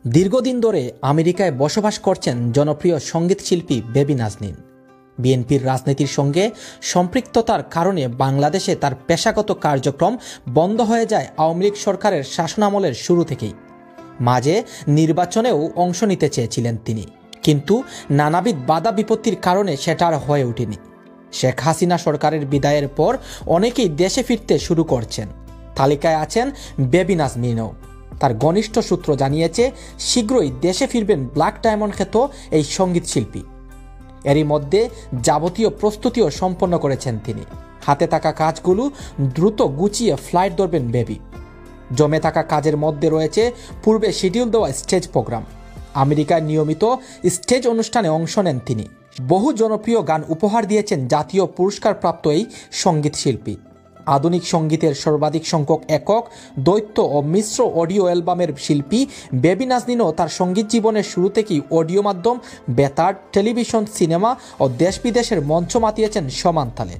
দীর্ঘদিন ধরে আমেরিকায় বসবাস করছেন জনপ্রিয় সঙ্গীতশিল্পী বেবি নাজনীন। বিএনপির রাজনীতির সঙ্গে সম্পৃক্ততার কারণে বাংলাদেশে তার পেশাগত কার্যক্রম বন্ধ হয়ে যায় আওয়ামী লীগ সরকারের শাসনামলের শুরু থেকেই। মাঝে নির্বাচনেও অংশ নিতে চেয়েছিলেন তিনি, কিন্তু নানাবিধ বাধা বিপত্তির কারণে সেটা আর হয়ে ওঠেনি। শেখ হাসিনা সরকারের বিদায়ের পর অনেকেই দেশে ফিরতে শুরু করছেন। তালিকায় আছেন বেবি নাজনীনও। তার ঘনিষ্ঠ সূত্র জানিয়েছে, শীঘ্রই দেশে ফিরবেন ব্ল্যাক ডায়মন্ড খ্যাত এই সঙ্গীত শিল্পী। এরই মধ্যে যাবতীয় প্রস্তুতিও সম্পন্ন করেছেন তিনি। হাতে থাকা কাজগুলো দ্রুত গুছিয়ে ফ্লাইট ধরবেন বেবি। জমে থাকা কাজের মধ্যে রয়েছে পূর্বে শিডিউল দেওয়া স্টেজ প্রোগ্রাম। আমেরিকায় নিয়মিত স্টেজ অনুষ্ঠানে অংশ নেন তিনি। বহু জনপ্রিয় গান উপহার দিয়েছেন জাতীয় পুরস্কারপ্রাপ্ত এই সঙ্গীত শিল্পী। আধুনিক সঙ্গীতের সর্বাধিক সংখ্যক একক, দ্বৈত ও মিশ্র অডিও অ্যালবামের শিল্পী বেবি নাজনীনও তার সঙ্গীত জীবনের শুরু থেকেই অডিও মাধ্যম, বেতার, টেলিভিশন, সিনেমা ও দেশ বিদেশের মঞ্চ মাতিয়েছেন সমান তালে।